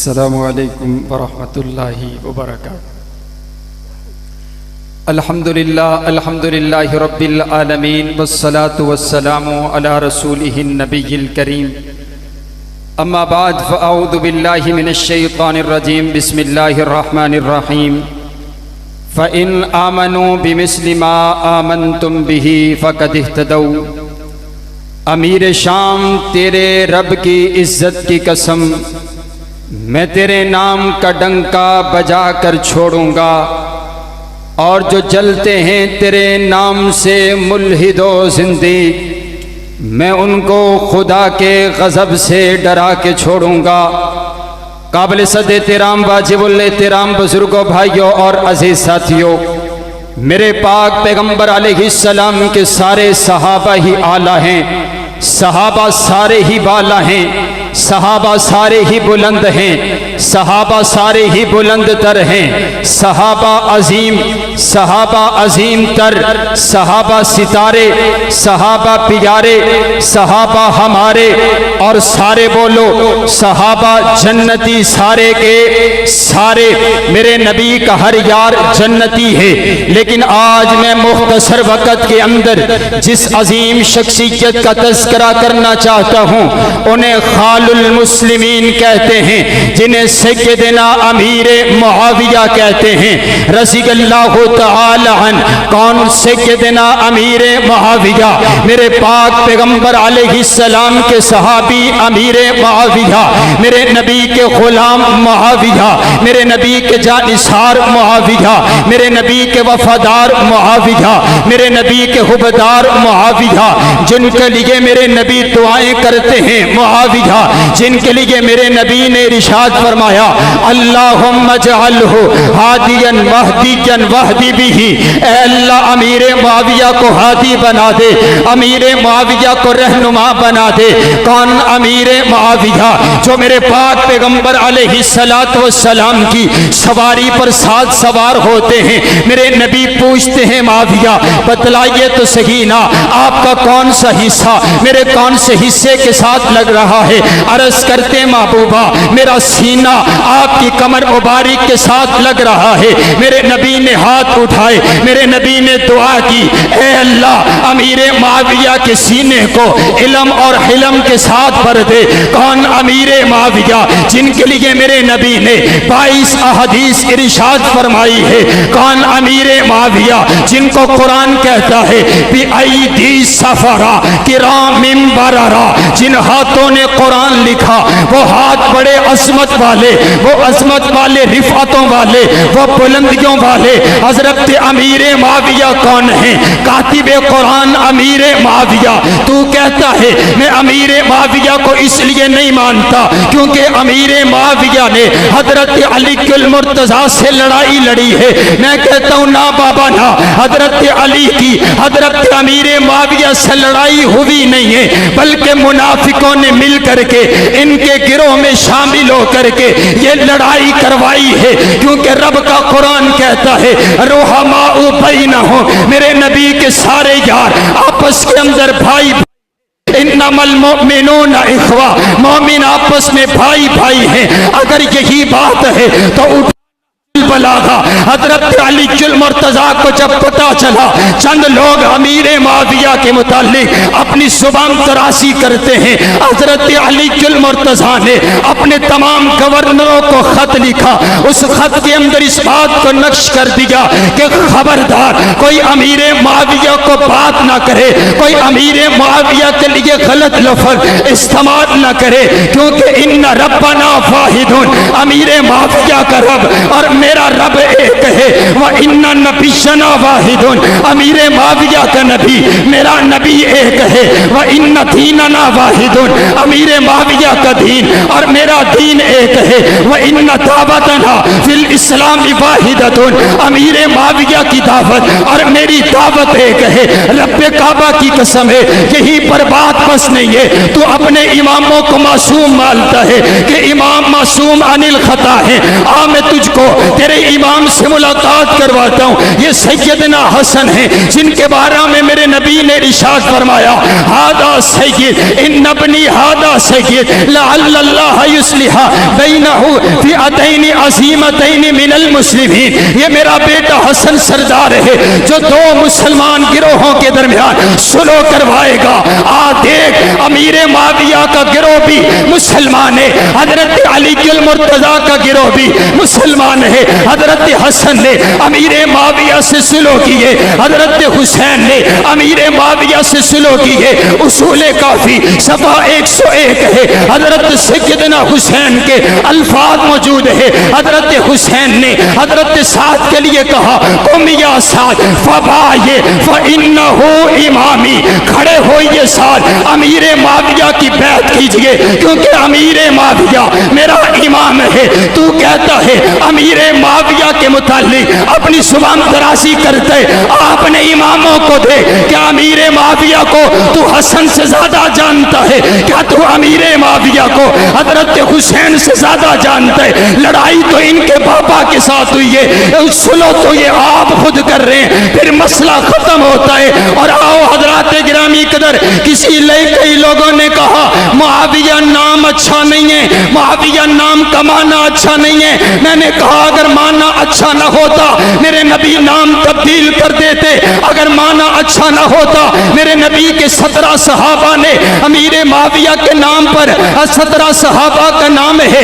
अस्सलामु अलैकुम वरहमतुल्लाहि वबरकातुहू। अल्हम्दुलिल्लाहि रब्बिल आलमीन वस्सलातु वस्सलामु अला रसूलिहिन नबिय्यिल करीम। अम्मा बाद फ़अऊज़ु बिल्लाहि मिनश शैतानिर रजीम। बिस्मिल्लाहिर रहमानिर रहीम। फ़इन आमनू बिमिस्लि मा आमनतुम बिही फ़क़द इह्तदौ। अमीर शाम, तेरे रब की इज्जत की कसम, मैं तेरे नाम का डंका बजा कर छोड़ूंगा और जो जलते हैं तेरे नाम से मुल्हिदो जिंदी, मैं उनको खुदा के गज़ब से डरा के छोड़ूंगा। काबिल सद एहतराम वाजिबुल एहतराम बुजुर्गों, भाइयों और अजीज साथियों, मेरे पाक पैगंबर अलैहिस्सलाम के सारे सहाबा ही आला हैं, सहाबा सारे ही बाला हैं, सहाबा सारे ही बुलंद हैं, सहाबा सारे ही बुलंद तर हैं, सहाबा अजीम तर, सहाबा सितारे, सहाबा प्यारे, सहाबा हमारे, और सारे बोलो सहाबा जन्नती, सारे के सारे। मेरे नबी का हर यार जन्नती है। लेकिन आज मैं मुख्तसर वक़्त के अंदर जिस अजीम शख्सियत का तज़किरा करना चाहता हूँ, उन्हें खालुल मुस्लिमीन कहते हैं, जिन्हें सैयदना अमीर मुआविया कहते हैं रज़ियल्लाहु तआला अन्हु। कौन सैयदना अमीर मुआविया? मेरे पाक पैगंबर अलैहिस्सलाम के सहाबी अमीर मुआविया, मेरे नबी के गुलाम मुआविया, मेरे नबी के जानिसार मुआविया, मेरे नबी के वफादार मुआविया, मेरे नबी के हुबदार मुआविया, जिनके लिए मेरे नबी दुआएं करते हैं मुआविया, जिनके लिए मेरे नबी ने इरशाद फरमाया अल्लाहुम्मा जअलहु हादियन महदियन वहदी बिही। ऐ अल्लाह, अमीर मुआविया को हादी बना दे, अमीर मुआविया को रहनुमा बना दे। कौन अमीर मुआविया? जो मेरे पाक पैगंबर अलैहिस्सलातु वस्सलाम की सवारी पर साथ सवार होते हैं। मेरे नबी पूछते हैं मुआविया, बतलाइए तो सही ना, आपका कौन सा हिस्सा मेरे कौन से हिस्से के साथ लग रहा है? अर्ज करते महबूबा, मेरा सीना आपकी कमर मुबारक के साथ लग रहा है। मेरे नबी ने हाथ उठाए, मेरे नबी ने दुआ की, ऐ अल्लाह, अमीर मुआविया के सीने को इल्म और हिलम के साथ भर दे। कौन अमीर मुआविया? जिनके लिए मेरे नबी ने 22 अहदीस इरशाद फरमाई है। कौन अमीर मुआविया? जिनको कुरान कहता है बिअयदी सफरा किरामिम बररा, जिन हाथों ने कुरान लिखा, वो हाथ बड़े अजमत वाले, वो अजमत वाले, रिफातों वाले, वो बुलंदियों वाले। हजरत अमीर मुआविया कौन है? कातिबे कुरान अमीर मुआविया। तू कहता है मैं अमीर मुआविया को इसलिए नहीं मानता क्योंकि अमीर मुआविया ने हजरत अली कुल मुर्तजा से लड़ाई लड़ी है। मैं कहता हूँ ना बाबा ना, हजरत अली की हजरत अमीर मुआविया से लड़ाई हुई नहीं है, बल्कि मुनाफिकों ने मिल करके इनके गिरोह में शामिल होकर के ये लड़ाई करवाई है। क्योंकि रब का कुरान कहता है रुहमाउ बैनहुम, मेरे नबी के सारे यार आपस के अंदर भाई, इन्नमल मुमिनूना इख्वा, मोमिन आपस में भाई भाई हैं। अगर यही बात है तो बलागा हजरत अली कुल मुर्तजा को जब पता चला, चंद लोग अमीर मुआविया के मुतालिक अपनी जुबान तराशी करते हैं। हजरत अली कुल मुर्तजा ने अपने तमाम गवर्नरों को खत लिखा। उस खत के अंदर इस बात को नक्श कर दिया कि खबरदार कोई अमीर मुआविया को बात ना करे, कोई अमीर मुआविया के लिए गलत लफ्ज इस्तेमाल ना करे, क्योंकि इन्ना रब्बना वाहिदुन, अमीर मुआविया का रब और मेरा रब एक है। वह इन्ना नबियना वाहिदुन, अमीर मुआविया का नबी मेरा नबी एक है। वह इन्ना दीनना वाहिदुन, अमीर मुआविया का दीन और मेरा दीन एक है। वह इन्ना दावतना फिल इस्लाम वाहिदतुन, अमीर मुआविया की दावत और मेरी दावत एक है। रब्बे काबा की कसम है, यही पर बात बस नहीं है। तू अपने इमामों को मासूम मानता है कि इमाम मासूम अनिल खता है। आ मैं तुझको तेरे मेरे इमाम से मुलाकात करवाता हूँ। ये सैयदना हसन है जिनके बारे में मेरे नबी ने इरशाद फरमाया, हादा सैयद इन नबनी हादा सैयद लअल्लाह युस्लिहा बैनहु फिअतैन अज़ीमतैन मिनल मुस्लिमीन। ये मेरा बेटा हसन सरदार है जो दो मुसलमान गिरोहों के दरमियान सुलह करवाएगा। आ देख, अमीर माविया का गिरोह भी मुसलमान है, हजरत अली अल मुर्तजा का गिरोह भी मुसलमान है। हजरत हसन ने अमीर माविया से सुलह की है, हजरत हुसैन ने अमीर माविया से सुलह की है। उसूले काफी सफा 101 है। हजरत सैयदना हुसैन के अल्फाज मौजूद है। हजरत हुसैन ने हजरत साद के लिए कहा, कुम या साद फबाये फइन्नहु इमामी, खड़े होइए साद, अमीर माविया की बैत कीजिए क्योंकि अमीर माविया मेरा इमाम है। तू कहता है अमीर माविया के मुतालिक अपनी जुबान दराजी करते अपने इमामों को दे। क्या अमीर माविया को तू हसन से ज्यादा जानता है? क्या तू अमीर माविया को हजरत हुसैन से ज्यादा जानता है? लड़ाई तो इनके पापा के साथ हुई है, सुनो तो ये आप खुद कर रहे हैं, फिर मसला खत्म होता है। और आओ हजरात गिरामी कदर, कई लोगों ने कहा मुआविया नाम अच्छा नहीं है, मुआविया नाम का माना अच्छा नहीं है। मैंने कहा अगर माना अच्छा ना होता मेरे नबी नाम तब्दील कर देते, अगर माना अच्छा ना होता मेरे नबी के 17 सहाबा ने अमीर माविया के नाम पर 17 सहाबा का नाम है।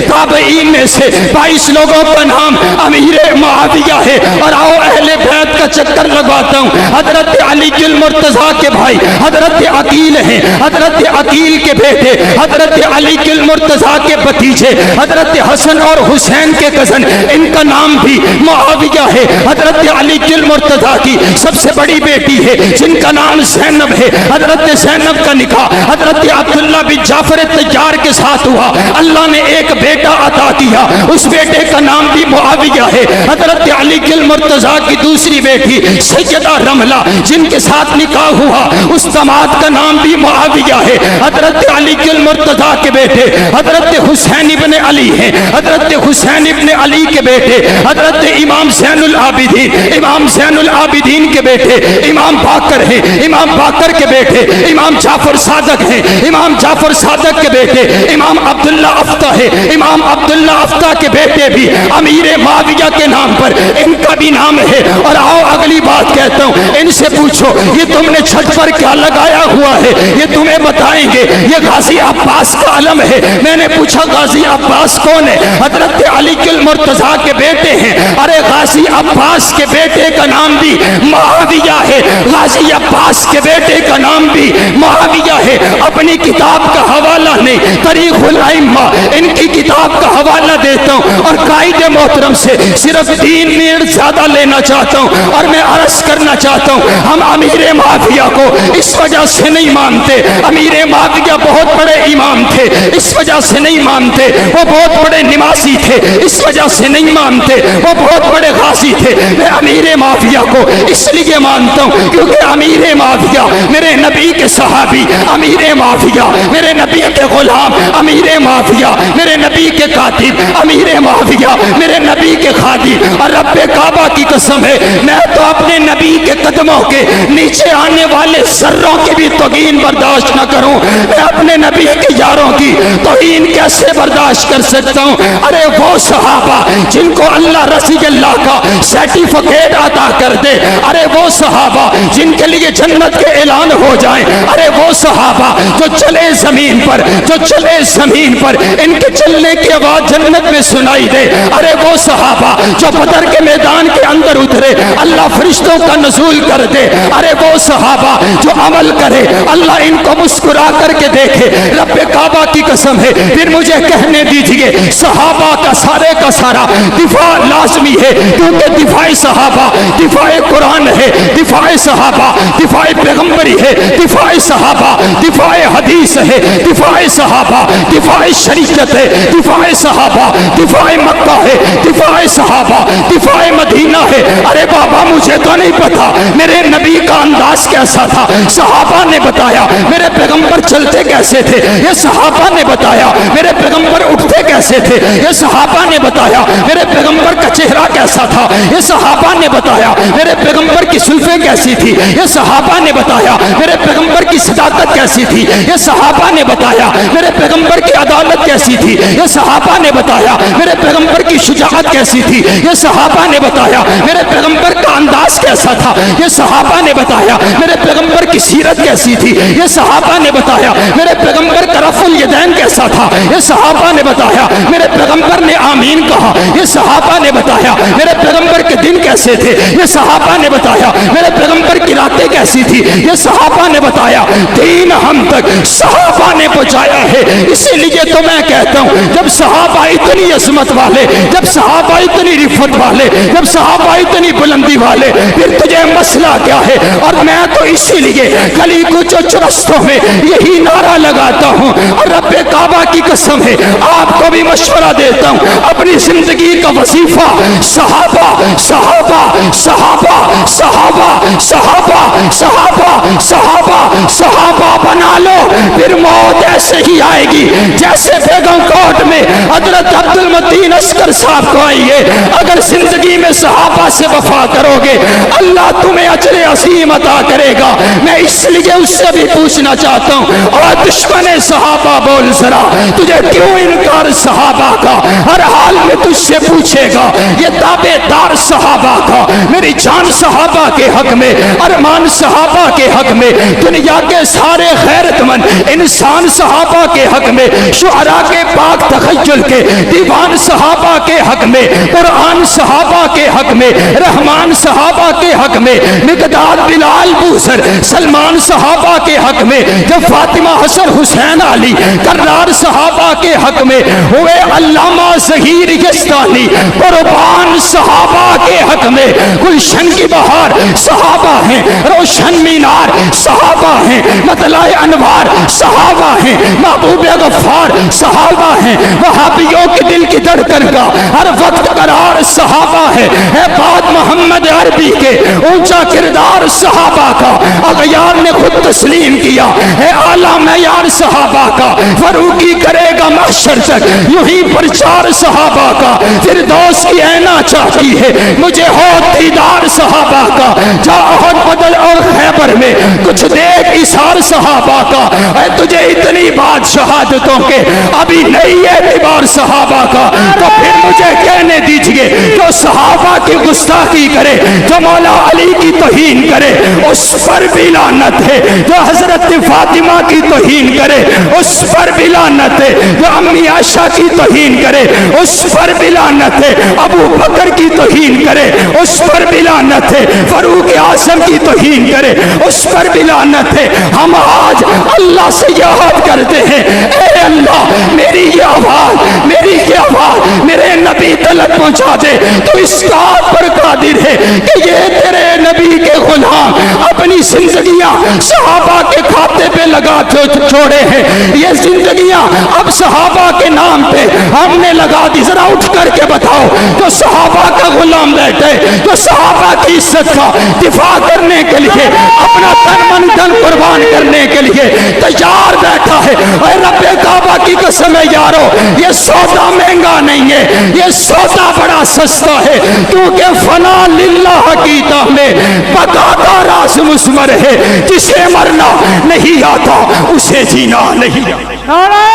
ताबईन में से 22 लोगों का नाम अमीर माविया है। और आओ अहले बैत का चक्कर लगवाता हूँ। हजरत अली अल मुर्तजा के भाई हजरत अकील हैं, हजरत अकील के बेटे हजरत अली अल मुर्तजा के भतीजे हजरत हसन और हुसैन के कजन, इनका नाम भी मुआविया है। हजरत अली अल मुर्तजा की सबसे बड़ी बेटी है जिनका नाम ज़ैनब है। हजरत ज़ैनब का निकाह हजरत अब्दुल्ला बिन जाफर तैयार के साथ हुआ। अल्लाह ने एक बेटा अता किया, उस बेटे का नाम भी मुआविया है। हजरत अली अल मुर्तजा की दूसरी बेटी सैयदा रमला जिनके साथ निकाह हुआ, उस दामाद का नाम भी मुआविया है। हजरत अली अल मुर्तजा के बेटे हजरत हुसैन इब्ने अली हैं। हजरत हुसैन इब्ने अली के बेटे हजरत इमाम ज़ैनुल आबिदीन, इमाम ज़ैनुल आबिदीन के बेटे इमाम बाकर हैं। इमाम बाकर के बेटे इमाम जाफर सादक हैं। इमाम जाफर सादक के बेटे इमाम अब्दुल्ला अफ्ता है। इमाम अब्दुल्ला अफ्ता के बेटे भी अमीर माविया के नाम पर इनका भी नाम है। और आओ अगली बात कहता हूँ, इनसे पूछो ये तुमने छत पर क्या लगाया हुआ है, ये तुम्हें बताएंगे। ये गाजी अब्बास का आलम है। मैंने पूछा गाजी अब्बास कौन है? हजरत अली अल मुर्तजा के बेटे हैं। अरे गाजी अब्बास के बेटे का नाम भी मुआविया है, गाजी अब्बास के बेटे का नाम भी मुआविया है। अपनी किताब का हवाला नहीं, तारीखुल अइम्मा इनकी किताब का हवाला देता हूँ और कायदे मोहतरम से सिर्फ 3 मिनट ज्यादा लेना चाहता हूँ। और मैं अर्ज करना चाहता हूँ, हम अमीर माविया को इस वजह से नहीं मानते, अमीर माविया बहुत बड़े इमाम थे इस वजह से नहीं मानते, वो बहुत बड़े निमासी थे इस वजह से नहीं मानते, वो बहुत बड़े गाजी थे। मैं अमीर माविया को इसलिए मानता हूँ क्योंकि अमीर माविया मेरे नबी के सहाबी, अमीर माविया मेरे नबी के गुलाम, अमीर माविया मेरे नबी के कातिब, अमीर माविया मेरे नबी के खादिम। और रब्बे काबा की कसम है, मैं तो अपने नबी के कदमों के नीचे आने वाले जर्रों की भी तौहीन बर्दाश्त न करूं, मैं अपने नबी के यारों की तौहीन कैसे बर्दाश्त कर सकता हूं? अरे वो सहाबा जिनको अल्लाह रसी अल्लाह का सर्टिफिकेट अता कर दे, अरे वो सहाबा जिनके लिए जन्नत के ऐलान हो जाए, अरे वो सहाबा जो चले जमीन पर, जो चले जमीन पर इनके चलने की आवाज जन्नत में सुनाई दे, अरे वो सहाबा जो बदर के मैदान के अंदर उतरे अल्लाह फरिश्तों का नज़ूल कर दे, अरे वो सहाबा जो अमल करे अल्लाह इनको मुस्कुरा करके देखे। रब्बे काबा की कसम है, फिर मुझे कहने दीजिए सहाबा का सारा दिफा लाजमी है क्योंकि दिफाए सहाबा दिफाए कुरान है, दिफाए सहाबा दिफाए पैगंबरी है, दिफाए सहाबा दिफाए हदीस है, दिफाए सहाबा दिफाए शरीयत है, दिफाए सहाबा दिफाए मक्का है, दिफाए सहाबा दिफाए मदीना है। अरे बाबा मुझे तो नहीं पता मेरे नबी का अंदाज कैसा था, सहाबा ने बताया। मेरे पैगंबर चलते कैसे थे ये सहाबा ने बताया। मेरे पैगंबर उठते कैसे कैसे थे, ये सहाबा ने बताया। मेरे पैगंबर का चेहरा कैसा था, ये सहाबा ने बताया। मेरे पैगंबर की सुल्फे कैसी थी, ये सहाबा ने बताया। मेरे पैगंबर की सदाकत कैसी थी, ये सहाबा ने बताया। मेरे पैगंबर की अदालत कैसी थी, ये सहाबा ने बताया। मेरे पैगंबर की शुजाअत कैसी थी, ये सहाबा ने बताया। मेरे पैगंबर का अंदाज कैसा था, ये सहाबा ने बताया। मेरे पैगंबर की सीरत कैसी थी, ये सहाबा ने बताया। मेरे पैगंबर का रफुल यदैन कैसा था, ये सहाबा ने बताया। मेरे पैगंबर ने आमीन कहा, ये सहाबा ने बताया। मेरे पैगंबर के दिन कैसे थे, ये सहाबा ने बताया। मेरे पैगंबर की रातें कैसी थी, ये सहाबा ने बताया। दीन हम तक सहाबा ने पहुंचाया है। इसीलिए तो मैं कहता हूं, जब सहाबा इतनी अजमत वाले, जब सहाबा इतनी रिफत वाले, जब सहाबा इतनी बुलंदी वाले, फिर तुझे मसला क्या है। और मैं तो इसीलिए गली कुछ रस्तों में यही नारा लगाता हूं, और रब्बे काबा की कसम है, आपको भी मशवरा देता हूं, अपनी जिंदगी का वजीफा सहाबा सहाबा सहाबा सहाबा सहाबा सहाबा सहाबा सहाबा बना लो। फिर मौत ऐसे ही आएगी जैसे बेगम कोट में हजरत अब्दुल मतीन अस्कर साहब को आई है। अगर जिंदगी में सहाबा से वफा करोगे, अल्लाह तुम्हें अजर असीम अता करेगा। मैं इसलिए उससे भी पूछना चाहता हूँ, और दुश्मन सहाबा बोल जरा, तुझे क्यों इनकार सहाबा का, हर हाल में तुझसे पूछेगा। ये दावेदार सहाबा का, मेरी जान सहाबा के हक में, अरमान सहाबा के हक में, दुनिया के सारे गैरतमंद इंसान सहाबा के हक में, शुअरा के पाक तखय्युल के दीवान सहाबा के हक में, कुरान सहाबा के हक में, रहमान सहाबा के हक में, मिकदाद बिलाल बूसर सलमान सहाबा के हक में, जब फातिमा हसन हुसैन अली कर्रार सहाबा के हक में हुए, अल्लामा ज़हीर यस्तानी कुर्बान सहाबा के हक में, गुलशन की बहार सहाबा हैं, रोशन मीनार सहाबा हैं, मतलाए अनवार सहाबा हैं, महबूब गफ्फार सहाबा हैं, वहाबियों के दिल की धड़कन का हर वक्त करार सहाबा है बात मोहम्मद अरबी के ऊंचा किरदार सहाबा का, अगयार ने खुद तस्लीम किया है आला मयार सहाबा का, फरूकी करेगा महशर तक यूं ही प्रचार सहाबा का, फिर दोस्त की ऐना चाहती है मुझे हो दीदार सहाबा का, जा अहद बदल और खैबर में कुछ देख इशार सहाबा का, है तुझे इतनी बात शहादतों के अभी नहीं है एतबार सहाबा का, तो फिर मुझे कहने दीजिए जो सहाबा की गुस्ताखी करे, जो मौला अली की तौहीन करे, उस पर भी लानत है, जो हजरत फातिमा की तौहीन करे उस पर भी लानत है, जो अम्मी आयशा की तौहीन करे उस पर भी लानत है, अबू बकर की तौहीन करे उस पर भी लानत है, फरूक आजम की तौहीन करे उस पर भी लानत है। हम आज अल्लाह से याद करते हैं, ए अल्लाह मेरी ये आवाज, मेरी ये आवाज मेरे नबी तलक पहुंचा दे, तो इस बात पर कादिर है कि ये तेरे नबी के गुलाम अपनी जिंदगियां सहाबा के खाते पे लगा छोड़े हैं, ये जिंदगियां अब सहाबा के नाम पे हमने लगा दी। जरा उठ करके बताओ, जो सहाबा का गुलाम बैठे, जो सहाबा की इज्जत का दिफा करने के लिए अपना तन मन धन कुर्बान करने के लिए तैयार बैठा है, और रब्बे काबा की कसम है यारो, ये सौदा महंगा नहीं है, ये सौदा बड़ा सस्ता है, क्योंकि फना लिल्लाह की में बकाता रास मुस्मर है, जिसे मरना नहीं आता उसे जीना नहीं आता।